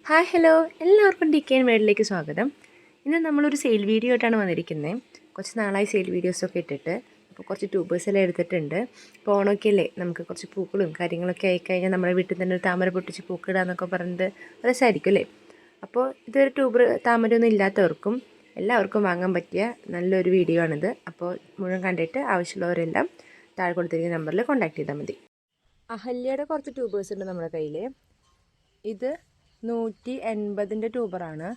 Hi hello, എല്ലാവർക്കും DKN വേൾഡിലേക്ക് സ്വാഗതം. ഇന്ന് നമ്മളൊരു സെയിൽ വീഡിയോ ആയിട്ടാണ് വന്നിരിക്കുന്നത്. കുറച്ച് നാളായി സെയിൽ വീഡിയോസൊക്കെ ഇട്ടിട്ട്. അപ്പോൾ കുറച്ച് ട്യൂബേഴ്സെല്ലാം എടുത്തിട്ടുണ്ട്. അപ്പോൾ ഓണമൊക്കെ അല്ലേ, നമുക്ക് കുറച്ച് പൂക്കളും കാര്യങ്ങളൊക്കെ ആയിക്കഴിഞ്ഞാൽ നമ്മുടെ വീട്ടിൽ തന്നെ ഒരു താമര പൊട്ടിച്ച് പൂക്കിടാന്നൊക്കെ പറഞ്ഞത് രസമായിരിക്കും അല്ലേ. അപ്പോൾ ഇതൊരു താമരയൊന്നും ഇല്ലാത്തവർക്കും എല്ലാവർക്കും വാങ്ങാൻ പറ്റിയ നല്ലൊരു വീഡിയോ ആണിത്. അപ്പോൾ മുഴുവൻ കണ്ടിട്ട് ആവശ്യമുള്ളവരെല്ലാം താഴെ കൊടുത്തിരിക്കുന്ന നമ്പറിൽ കോൺടാക്ട് ചെയ്താൽ മതി. അഹല്യയുടെ കുറച്ച് ട്യൂബേഴ്സ് ഉണ്ട് നമ്മുടെ കയ്യിൽ. ഇത് 180 ട്യൂബറാണ്.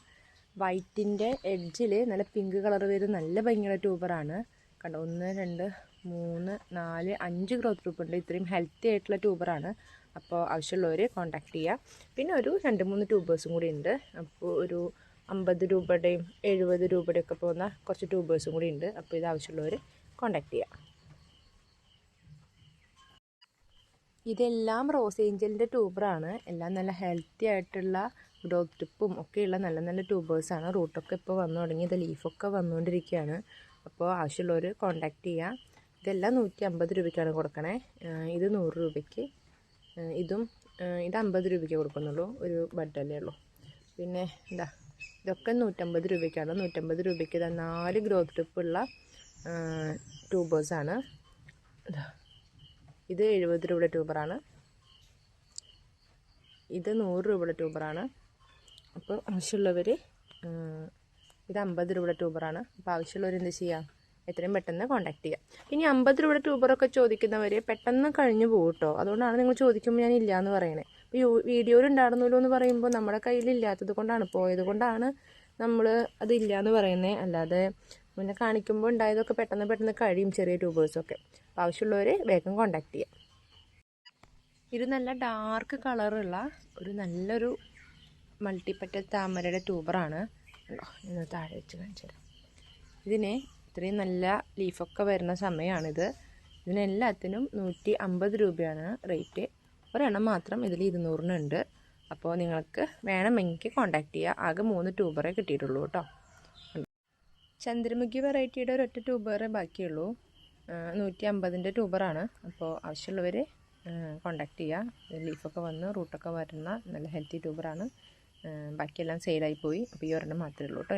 വൈറ്റിൻ്റെ എഡ്ജിൽ നല്ല പിങ്ക് കളർ ചെയ്ത് നല്ല ഭംഗിയുള്ള ട്യൂബറാണ്. കണ്ടോ, 1 2 3 4 5 ഗ്രോത്ത് ട്യൂബ് ഉണ്ട്. ഇത്രയും ഹെൽത്തി ആയിട്ടുള്ള ട്യൂബറാണ്. അപ്പോൾ ആവശ്യമുള്ളവർ കോൺടാക്ട് ചെയ്യുക. പിന്നെ ഒരു 2-3 ട്യൂബേഴ്സും കൂടി ഉണ്ട്. അപ്പോൾ ഒരു 50 രൂപയുടെയും 70 രൂപയുടെയും ഒക്കെ പോകുന്ന കുറച്ച് ട്യൂബേഴ്സും കൂടി ഉണ്ട്. അപ്പോൾ ഇത് ആവശ്യമുള്ളവർ കോൺടാക്ട് ചെയ്യുക. ഇതെല്ലാം റോസ് ഏഞ്ചലിൻ്റെ ട്യൂബറാണ്. എല്ലാം നല്ല ഹെൽത്തി ആയിട്ടുള്ള ഗ്രോത്ത് ടിപ്പും ഒക്കെയുള്ള നല്ല നല്ല ട്യൂബേഴ്സാണ്. റൂട്ടൊക്കെ ഇപ്പോൾ വന്നു തുടങ്ങി, ഇത് ലീഫൊക്കെ വന്നുകൊണ്ടിരിക്കുകയാണ്. അപ്പോൾ ആവശ്യമുള്ളവർ കോൺടാക്റ്റ് ചെയ്യുക. ഇതെല്ലാം 150 രൂപയ്ക്കാണ് കൊടുക്കണേ. ഇത് 100 രൂപയ്ക്ക്, ഇത് 50 രൂപയ്ക്ക് കൊടുക്കുന്നുള്ളൂ. ഒരു ബഡല്ലേ ഉള്ളൂ. പിന്നെ എന്താ, ഇതൊക്കെ 150 രൂപയ്ക്കാണ്. 150 രൂപയ്ക്ക് 4 ഗ്രോത്ത് ടിപ്പുള്ള ട്യൂബേഴ്സാണ്. ഇത് 70 രൂപയുടെ ട്യൂബറാണ്. ഇത് 100 രൂപയുടെ ട്യൂബറാണ്. അപ്പോൾ ആവശ്യമുള്ളവർ, ഇത് 50 രൂപയുടെ ട്യൂബറാണ്. അപ്പോൾ ആവശ്യമുള്ളവർ എന്ത് ചെയ്യാം, എത്രയും പെട്ടെന്ന് കോൺടാക്ട് ചെയ്യാം. പിന്നെ 50 രൂപയുടെ ട്യൂബറൊക്കെ ചോദിക്കുന്നവർ പെട്ടെന്ന് കഴിഞ്ഞു പോകും കേട്ടോ. അതുകൊണ്ടാണ് നിങ്ങൾ ചോദിക്കുമ്പോൾ ഞാൻ ഇല്ല എന്ന് പറയണേ. അപ്പോൾ വീഡിയോയിൽ ഉണ്ടായിരുന്നല്ലോ എന്ന് പറയുമ്പോൾ നമ്മുടെ കയ്യിലില്ലാത്തത് കൊണ്ടാണ്, പോയത് കൊണ്ടാണ് നമ്മൾ അതില്ല എന്ന് പറയുന്നത്. അല്ലാതെ മുന്നേ കാണിക്കുമ്പോൾ ഉണ്ടായതൊക്കെ പെട്ടെന്ന് കഴിയും, ചെറിയ ട്യൂബേഴ്സൊക്കെ. അപ്പോൾ ആവശ്യമുള്ളവർ വേഗം കോൺടാക്ട് ചെയ്യാം. ഇത് നല്ല ഡാർക്ക് കളറുള്ള നല്ലൊരു മൾട്ടിപ്പറ്റൽ താമരയുടെ ട്യൂബറാണ്. ഇന്ന് താഴെ വെച്ച് കാണിച്ചു തരാം. ഇതിന് ഇത്രയും നല്ല ലീഫൊക്കെ വരുന്ന സമയമാണിത്. ഇതിനെല്ലാത്തിനും 150 രൂപയാണ് റേറ്റ്. ഒരെണ്ണം മാത്രം ഇതിൽ 200-നുണ്ട്. അപ്പോൾ നിങ്ങൾക്ക് വേണമെങ്കിൽ കോൺടാക്ട് ചെയ്യുക. ആകെ 3 ട്യൂബറേ കിട്ടിയിട്ടുള്ളൂ കേട്ടോ. ചന്ദ്രമുഖി വെറൈറ്റിയുടെ ഒരൊറ്റ ട്യൂബറേ ബാക്കിയുള്ളൂ. 150ൻ്റെ ട്യൂബറാണ്. അപ്പോൾ ആവശ്യമുള്ളവർ കോൺടാക്ട് ചെയ്യുക. ലീഫൊക്കെ വന്ന് റൂട്ടൊക്കെ വരുന്ന നല്ല ഹെൽത്തി ട്യൂബറാണ്. ബാക്കിയെല്ലാം സെയിലായി പോയി. അപ്പോൾ ഈ ഒരെണ്ണം മാത്രമേ ഉള്ളൂ കേട്ടോ.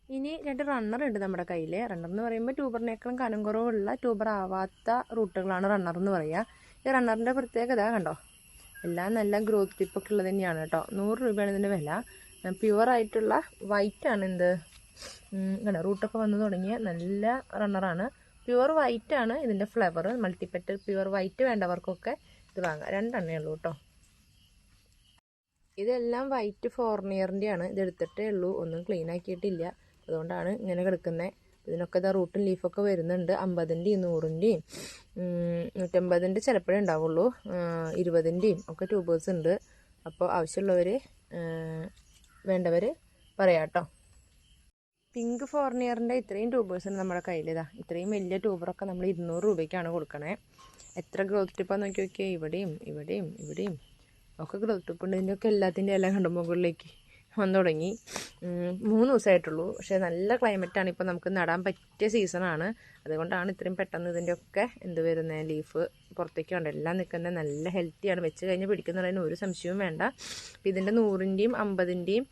ഇനി 2 റണ്ണറുണ്ട് നമ്മുടെ കയ്യിൽ. റണ്ണർ എന്ന് പറയുമ്പോൾ ട്യൂബറിനേക്കാളും കനം കുറവുള്ള ട്യൂബർ ആവാത്ത റൂട്ടുകളാണ് റണ്ണർ എന്ന് പറയുക. ഈ റണ്ണറിൻ്റെ പ്രത്യേകത കണ്ടോ, എല്ലാം നല്ല ഗ്രോത്ത് ടിപ്പൊക്കെ ഉള്ളത് തന്നെയാണ് കേട്ടോ. 100 രൂപയാണ് ഇതിൻ്റെ വില. പ്യുവറായിട്ടുള്ള വൈറ്റാണ്. കണ്ടോ, റൂട്ടൊക്കെ വന്ന് തുടങ്ങിയ നല്ല റണ്ണറാണ്. പ്യുവർ വൈറ്റാണ് ഇതിൻ്റെ ഫ്ലവർ. മൾട്ടിപ്പറ്റൽ പ്യുവർ വൈറ്റ് വേണ്ടവർക്കൊക്കെ ഇത് വാങ്ങാം. 2 എണ്ണേ ഉള്ളൂ കേട്ടോ. ഇതെല്ലാം വൈറ്റ് ഫോർണിയറിൻ്റെയാണ്. ഇതെടുത്തിട്ടേ ഉള്ളൂ, ഒന്നും ക്ലീൻ ആക്കിയിട്ടില്ല. അതുകൊണ്ടാണ് ഇങ്ങനെ കിടക്കുന്നത്. ഇതിനൊക്കെ ഇതാ റൂട്ടും ലീഫൊക്കെ വരുന്നുണ്ട്. 50ൻ്റെയും 100ൻ്റെയും 150ൻ്റെ ചിലപ്പോഴേ ഉണ്ടാവുള്ളൂ. 20ൻ്റെയും ഒക്കെ ട്യൂബേഴ്സ് ഉണ്ട്. അപ്പോൾ ആവശ്യമുള്ളവർ വേണ്ടവർ പറയാം കേട്ടോ. പിങ്ക് ഫോർണിയറിൻ്റെ ഇത്രയും ട്യൂബേഴ്സുണ്ട് നമ്മുടെ കയ്യിലിതാ. ഇത്രയും വലിയ ട്യൂബറൊക്കെ നമ്മൾ 200 രൂപയ്ക്കാണ് കൊടുക്കണേ. എത്ര ഗ്രോത്ത് ടിപ്പാന്ന് നോക്കി നോക്കിയാൽ ഇവിടെയും ഒക്കെ ഗ്രോത്ത് ടിപ്പ് ഉണ്ട്. ഇതിൻ്റെയൊക്കെ എല്ലാത്തിൻ്റെ എല്ലാം കണ്ടു മുകളിലേക്ക് വന്നു തുടങ്ങി. 3 ദിവസമായിട്ടുള്ളൂ. പക്ഷേ നല്ല ക്ലൈമറ്റാണ്. ഇപ്പോൾ നമുക്ക് നടാൻ പറ്റിയ സീസണാണ്. അതുകൊണ്ടാണ് ഇത്രയും പെട്ടെന്ന് ഇതിൻ്റെയൊക്കെ വരുന്നത്. ലീഫ് പുറത്തേക്ക് ഉണ്ട്. എല്ലാം നിൽക്കുന്നത് നല്ല ഹെൽത്തിയാണ്. വെച്ച് കഴിഞ്ഞ് പിടിക്കുന്നതിന് ഒരു സംശയവും വേണ്ട. അപ്പോൾ ഇതിൻ്റെ 100ൻ്റെയും 50ൻ്റെയും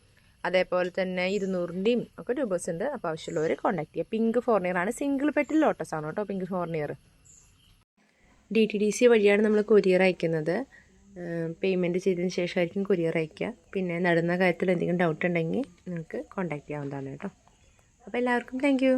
അതേപോലെ തന്നെ 200ൻ്റെയും ഒക്കെ ട്യൂബേഴ്സ് ഉണ്ട്. അപ്പോൾ ആവശ്യമുള്ളവർ കോൺടാക്ട് ചെയ്യുക. പിങ്ക് ഫോർണിയറാണ്. സിംഗിൾ പെറ്റിൽ ലോട്ടസ് ആണ് കേട്ടോ പിങ്ക് ഫോർണിയർ. DTDC വഴിയാണ് നമ്മൾ കൊറിയർ അയക്കുന്നത്. പേയ്മെൻറ്റ് ചെയ്തതിന് ശേഷമായിരിക്കും കൊറിയർ അയക്കുക. പിന്നെ നടുന്ന കാര്യത്തിൽ എന്തെങ്കിലും ഡൗട്ട് ഉണ്ടെങ്കിൽ നിങ്ങൾക്ക് കോൺടാക്ട് ചെയ്യാവുന്നതാണ് കേട്ടോ. അപ്പോൾ എല്ലാവർക്കും താങ്ക് യു.